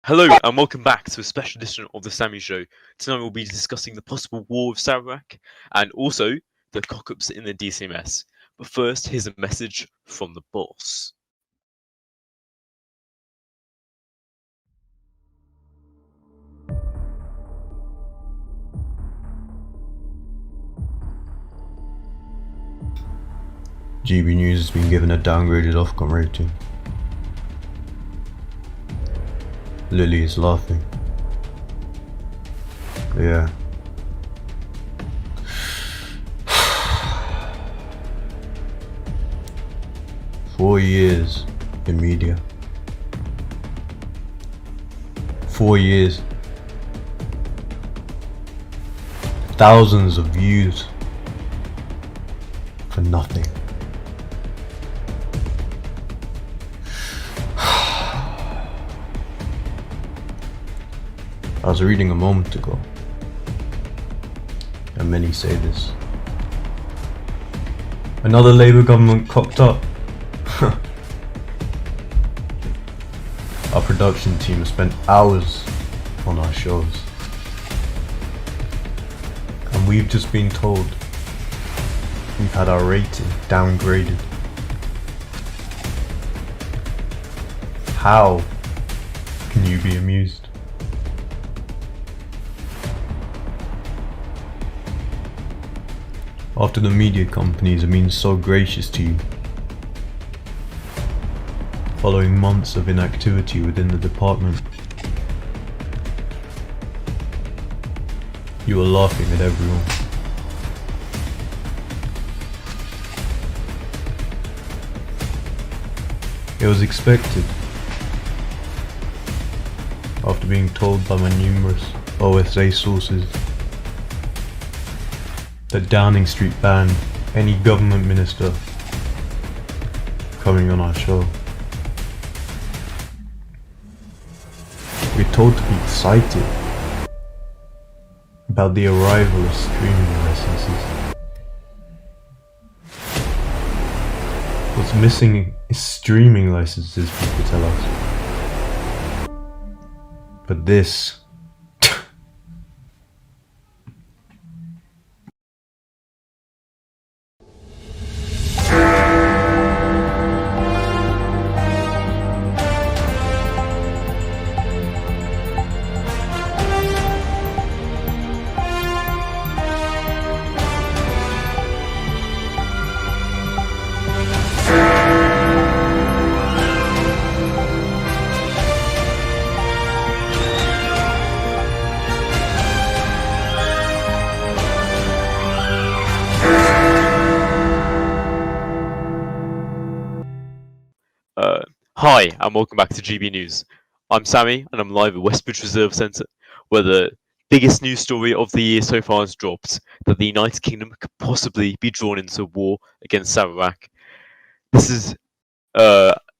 Hello and welcome back to a special edition of the Sammy Show. Tonight we'll be discussing the possible war with Sarawak and also the cock-ups in the DCMS. But first, here's a message from the boss. GB News has been given a downgraded Ofcom rating. Lily is laughing. Yeah. Four years in media. 4 years. Thousands of views. For nothing. I was reading a moment ago, and many say this. Another Labour government cocked up. Our production team has spent hours on our shows, and we've just been told we've had our rating downgraded. How can you be amused? After the media companies have been so gracious to you, following months of inactivity within the department, you are laughing at everyone. It was expected, after being told by my numerous OSA sources that Downing Street banned any government minister coming on our show. We're told to be excited about the arrival of streaming licenses. What's missing is streaming licenses, people tell us. But this Hi and welcome back to GB News. I'm Sammy and I'm live at Westbridge Reserve Centre, where the biggest news story of the year so far has dropped, that the United Kingdom could possibly be drawn into war against Sarawak. This has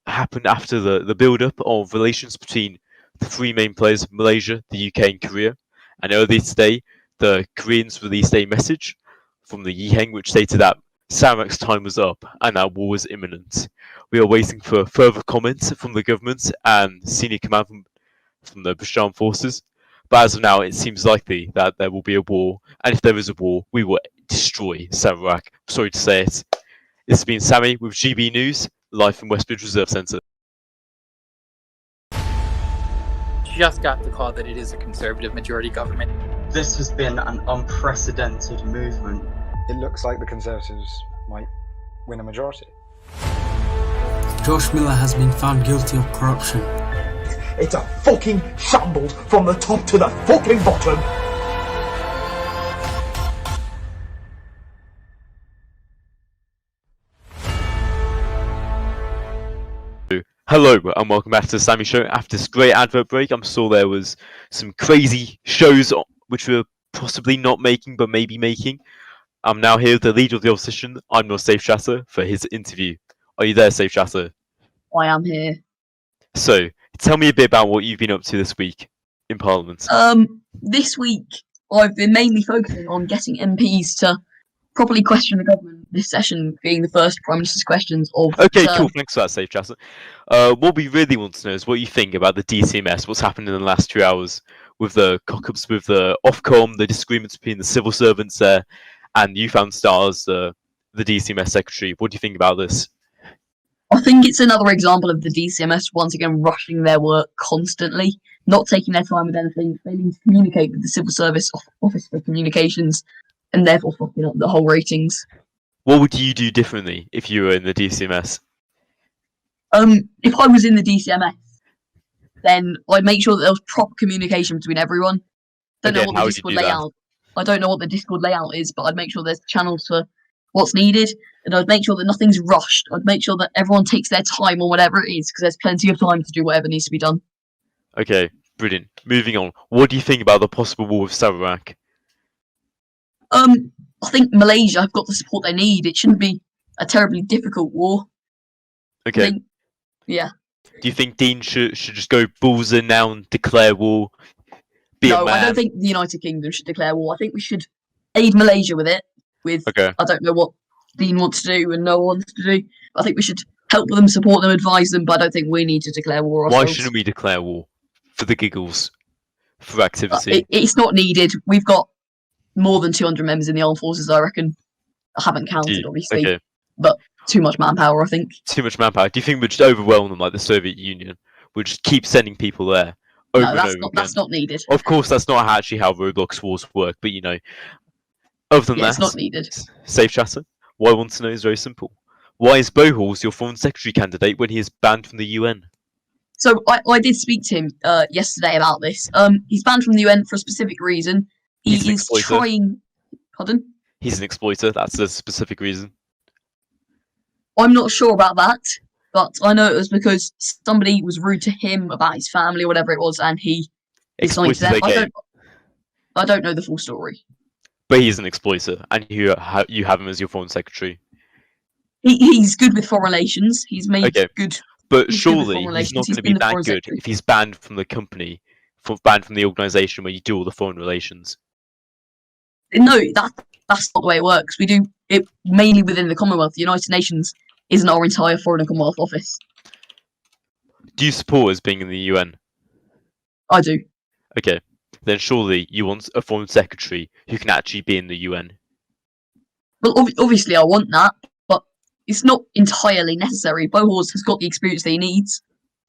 happened after the build-up of relations between the three main players of Malaysia, the UK and Korea. And earlier today, the Koreans released a message from the Yiheng which stated that Sarawak's time was up and that war was imminent. We are waiting for further comments from the government and senior command from the British Armed Forces. But as of now, it seems likely that there will be a war, and if there is a war, we will destroy Sarawak. Sorry to say it. This has been Sammy with GB News, live from Westbridge Reserve Centre. Just got the call that it is a Conservative majority government. This has been an unprecedented movement. It looks like the Conservatives might win a majority. Josh Miller has been found guilty of corruption. It's a fucking shambles from the top to the fucking bottom. Hello and welcome back to the Sammy Show. After this great advert break, I'm sure there was some crazy shows which we're possibly not making but maybe making. I'm now here with the leader of the opposition. I'm your Safe Chatter for his interview. Are you there, Safe Chatter? I am here. So, tell me a bit about what you've been up to this week in Parliament. This week I've been mainly focusing on getting MPs to properly question the government this session, being the first Prime Minister's questions of Okay, the term. cool. Thanks for that, Safe Chatter. What we really want to know is what you think about the DCMS, what's happened in the last 2 hours with the cock-ups with the Ofcom, the disagreements between the civil servants there, and you found Stars, the DCMS secretary. What do you think about this? I think it's another example of the DCMS once again rushing their work constantly, not taking their time with anything, failing to communicate with the Civil Service Office for Communications, and therefore fucking up the whole ratings. What would you do differently if you were in the DCMS? If I was in the DCMS, then I'd make sure that there was proper communication between everyone. Don't know what the Discord layout. I don't know what the Discord layout is, but I'd make sure there's channels for what's needed, and I'd make sure that nothing's rushed. I'd make sure that everyone takes their time on whatever it is, because there's plenty of time to do whatever needs to be done. Okay, brilliant. Moving on. What do you think about the possible war with Sarawak? I think Malaysia have got the support they need. It shouldn't be a terribly difficult war. Okay. Yeah. Do you think Dean should just go balls in now and declare war? No, I don't think the United Kingdom should declare war. I think we should aid Malaysia with it. I don't know what Dean wants to do and no one wants to do. I think we should help them, support them, advise them, but I don't think we need to declare war ourselves. Why shouldn't we declare war? For the giggles. For activity. It's not needed. We've got more than 200 members in the armed forces, I reckon. I haven't counted, obviously. Okay. But too much manpower, I think. Too much manpower. Do you think we'd just overwhelm them like the Soviet Union? We'd just keep sending people there over and over again? That's not needed. Of course, that's not actually how Roblox wars work, but other than that, it's not needed. Safe Chatter, what I want to know is very simple. Why is Bohals your foreign secretary candidate when he is banned from the UN? So I did speak to him yesterday about this. He's banned from the UN for a specific reason. He is trying... Pardon? He's an exploiter, that's a specific reason. I'm not sure about that, but I know it was because somebody was rude to him about his family or whatever it was, and he exploited their game. I don't know the full story. But he's an exploiter, and you have him as your foreign secretary. He's good with foreign relations. He's made good. But surely he's not going to be that good if he's banned from the company, banned from the organisation where you do all the foreign relations. No, that's not the way it works. We do it mainly within the Commonwealth. The United Nations isn't our entire Foreign and Commonwealth office. Do you support us being in the UN? I do. Okay, then surely you want a foreign secretary who can actually be in the UN. Well, obviously I want that, but it's not entirely necessary. Bohors has got the experience that he needs,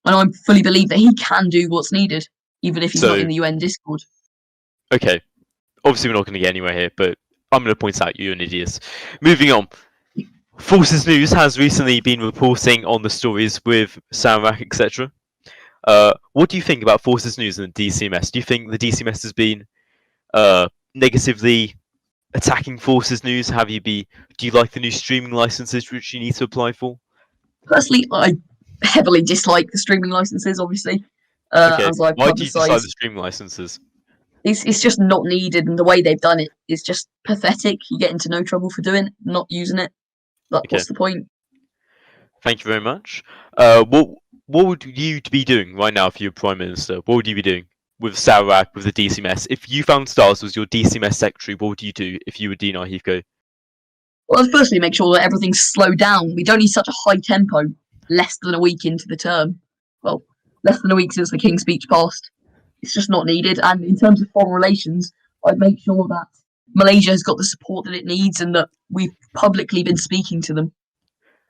and I fully believe that he can do what's needed, even if he's not in the UN Discord. Okay, obviously we're not going to get anywhere here, but I'm going to point out you're an idiot. Moving on. Forces News has recently been reporting on the stories with Sarawak, etc. What do you think about Forces News and the DCMS? Do you think the DCMS has been negatively attacking Forces News? Do you like the new streaming licenses which you need to apply for? Personally, I heavily dislike the streaming licenses, obviously. Why do you dislike the streaming licenses? It's just not needed, and the way they've done it is just pathetic. You get into no trouble for doing it, not using it. What's the point? Thank you very much. What would you be doing right now if you were Prime Minister? What would you be doing with Sarawak, with the DCMS? If you found Stars was your DCMS secretary, what would you do if you were Dean Heathcote? Well, firstly, make sure that everything's slowed down. We don't need such a high tempo less than a week into the term. Well, less than a week since the King's speech passed. It's just not needed. And in terms of foreign relations, I'd make sure that Malaysia has got the support that it needs and that we've publicly been speaking to them.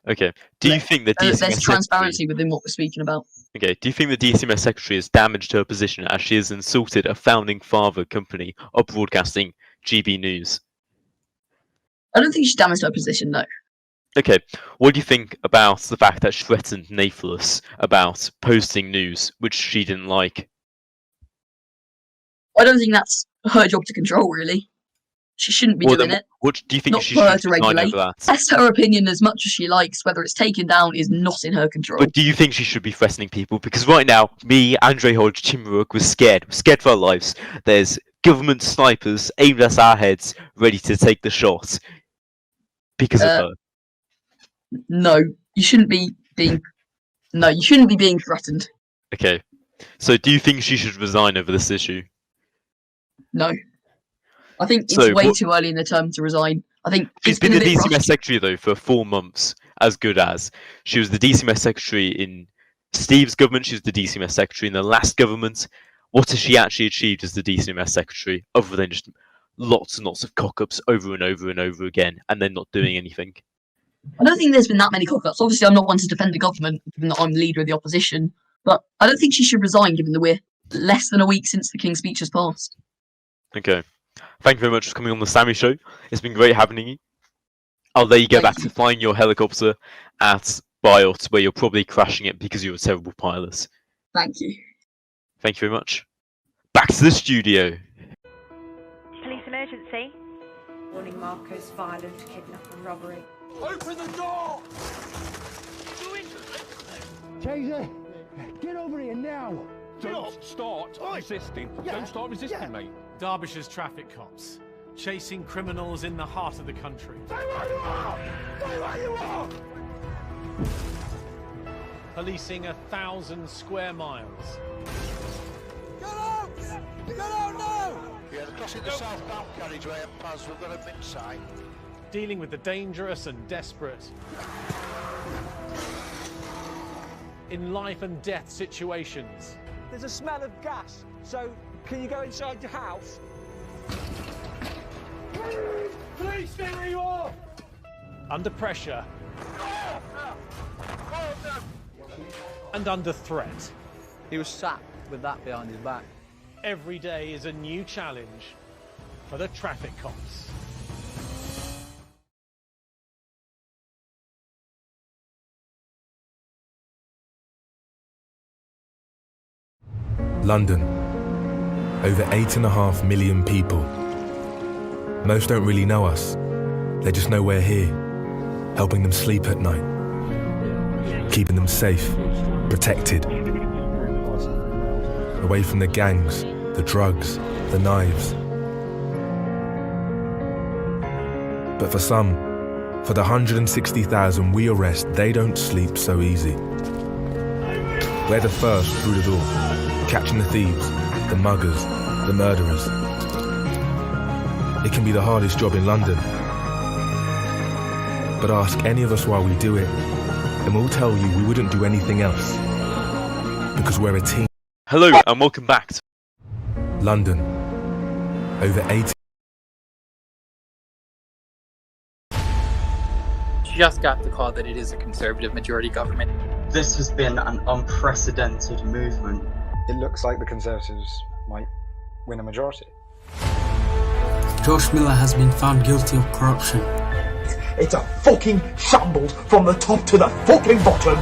Okay. Do you think the DCMS there's transparency within what we're speaking about? Okay. Do you think the DCMS secretary has damaged her position as she has insulted a founding father company of broadcasting, GB News? I don't think she's damaged her position, no. Okay. What do you think about the fact that she threatened Nathalus about posting news which she didn't like? I don't think that's her job to control, really. She shouldn't be doing it. What do you think not she for her should to regulate? Over that? That's her opinion as much as she likes. Whether it's taken down is not in her control. But do you think she should be threatening people? Because right now, me, Andre Hodge, Timuruk, we're scared. We're scared for our lives. There's government snipers aimed at our heads, ready to take the shot. Because of her. No, you shouldn't be being. No, you shouldn't be being threatened. Okay. So, do you think she should resign over this issue? No. I think it's way too early in the term to resign. I think She's it's been been a the bit DCMS rushed. secretary though for 4 months, as good as. She was the DCMS secretary in Steve's government. She was the DCMS secretary in the last government. What has she actually achieved as the DCMS secretary, other than just lots and lots of cock-ups over and over and over again, and then not doing anything? I don't think there's been that many cock-ups. Obviously, I'm not one to defend the government, given that I'm the leader of the opposition. But I don't think she should resign, given that we're less than a week since the King's speech has passed. Okay. Thank you very much for coming on the Sammy Show. It's been great having you. I'll let you get back to flying your helicopter at Biot, where you're probably crashing it because you're a terrible pilot. Thank you. Thank you very much. Back to the studio. Police emergency. Warning Marco's violent kidnap and robbery. Open the door! Taser, get over here now! Don't start resisting. Don't start resisting, mate. Derbyshire's traffic cops, chasing criminals in the heart of the country. Stay where you are! Stay where you are! Policing 1,000 square miles. Get out! Get out now! Yeah, they're crossing the southbound carriageway and Paz. We've got a mid side. Dealing with the dangerous and desperate. In life and death situations. There's a smell of gas, so can you go inside your house? Please stay where you are! Under pressure. And under threat. He was sat with that behind his back. Every day is a new challenge for the traffic cops. London. Over 8.5 million people. Most don't really know us. They just know we're here, helping them sleep at night, keeping them safe, protected, away from the gangs, the drugs, the knives. But for some, for the 160,000 we arrest, they don't sleep so easy. We're the first through the door, catching the thieves, the muggers, the murderers. It can be the hardest job in London. But ask any of us why we do it, and we'll tell you we wouldn't do anything else. Because we're a team. Hello, and welcome back to London. Over 80. Just got the call that it is a Conservative majority government. This has been an unprecedented movement. It looks like the Conservatives might win a majority. Josh Miller has been found guilty of corruption. It's a fucking shambles from the top to the fucking bottom.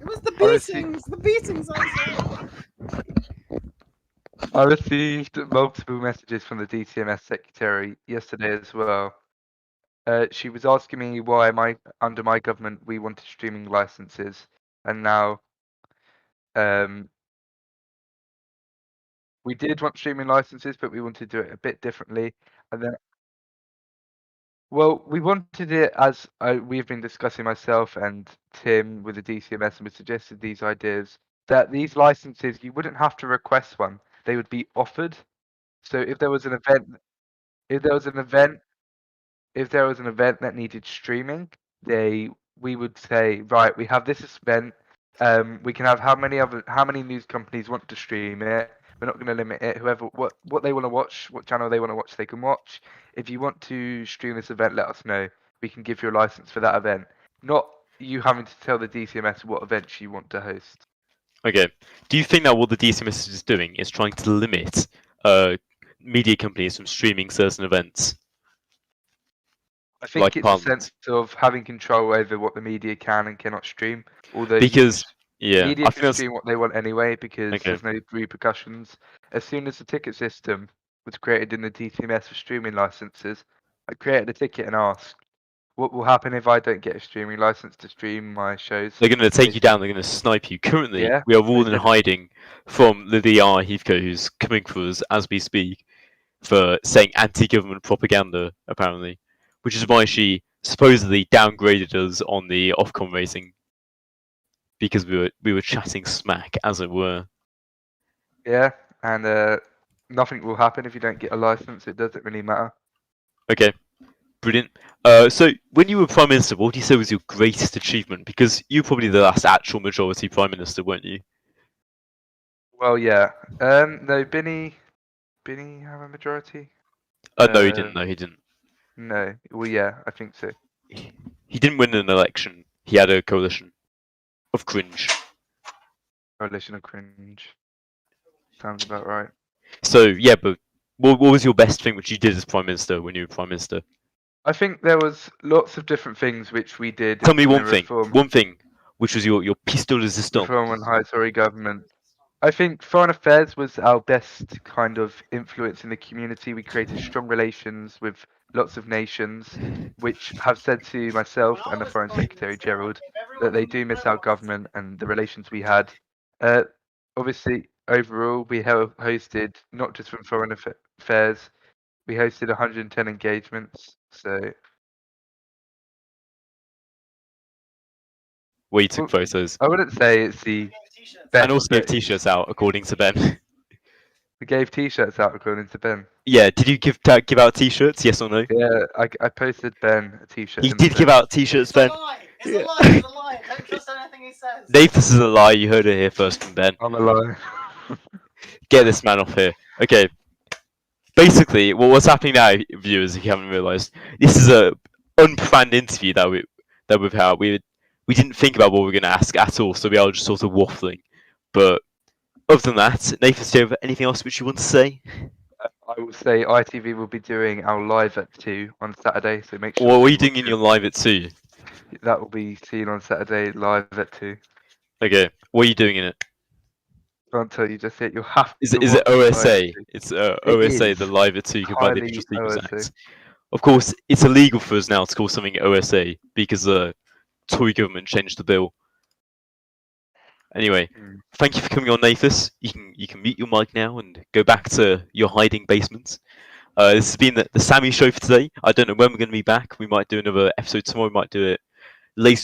It was the beatings! The beatings I I received multiple messages from the DCMS secretary yesterday as well. She was asking me why under my government we wanted streaming licenses, and now we did want streaming licenses, but we wanted to do it a bit differently. And then, well, we wanted it as we've been discussing, myself and Tim with the DCMS, and we suggested these ideas that these licenses you wouldn't have to request one; they would be offered. So if there was an event, if there was an event that needed streaming, we would say, right, we have this event. We can have how many news companies want to stream it. We're not going to limit it. Whoever what they want to watch, what channel they want to watch, they can watch. If you want to stream this event, let us know. We can give you a license for that event. Not you having to tell the DCMS what events you want to host. Okay. Do you think that what the DCMS is doing is trying to limit media companies from streaming certain events? I think it's a sense of having control over what the media can and cannot stream. Although media can stream what they want anyway because there's no repercussions. As soon as the ticket system was created in the DCMS for streaming licenses, I created a ticket and asked, what will happen if I don't get a streaming license to stream my shows? They're going to take you down. They're going to snipe you. Currently, we are all in hiding from the R. Heathcote, who's coming for us as we speak, for saying anti-government propaganda, apparently. Which is why she supposedly downgraded us on the Ofcom rating, because we were chatting smack, as it were. Yeah, and nothing will happen if you don't get a license. It doesn't really matter. Okay, brilliant. So when you were Prime Minister, what would you say was your greatest achievement? Because you were probably the last actual majority Prime Minister, weren't you? Well, yeah. No, Binny have a majority? No, he didn't. No, he didn't. No. Well, yeah, I think so. He didn't win an election. He had a coalition of cringe. Coalition of cringe. Sounds about right. So, yeah, but what was your best thing which you did as Prime Minister when you were Prime Minister? I think there was lots of different things which we did. Tell me one thing. One thing, which was your piece de resistance. Reform on high Tory government. I think foreign affairs was our best kind of influence in the community. We created strong relations with lots of nations, which have said to myself and the Foreign Secretary Gerald that they do miss our government and the relations we had. Obviously, overall, we hosted, not just from foreign affairs, we hosted 110 engagements. So, where you took photos. I wouldn't say it's the best. And also gave T-shirts out, according to Ben. We gave T-shirts out, according to Ben. Yeah, did you give out T-shirts? Yes or no? Yeah, I posted Ben a T-shirt. He did give out T-shirts, Ben. It's a lie. It's a lie. Don't trust anything he says. Nathus is a lie. You heard it here first from Ben. I'm a lie. Get this man off here. Okay. Basically, what's happening now, viewers, if you haven't realised, this is a unplanned interview that we've had. We didn't think about what we were going to ask at all, so we are just sort of waffling. But other than that, Nathus, do you have anything else which you want to say? I will say ITV will be doing our live at 2 on Saturday, so make sure. What are you doing in your live at 2? That will be seen on Saturday live at 2. Okay, what are you doing in it? Can't tell you just yet. You'll have to. Is it OSA? It's OSA, the live at 2. You can buy the Digital Secrets Act. Of course, it's illegal for us now to call something OSA because the Tory government changed the bill. Anyway, thank you for coming on, Nathus. You can mute your mic now and go back to your hiding basement. This has been the Sammy show for today. I don't know when we're going to be back. We might do another episode tomorrow. We might do it later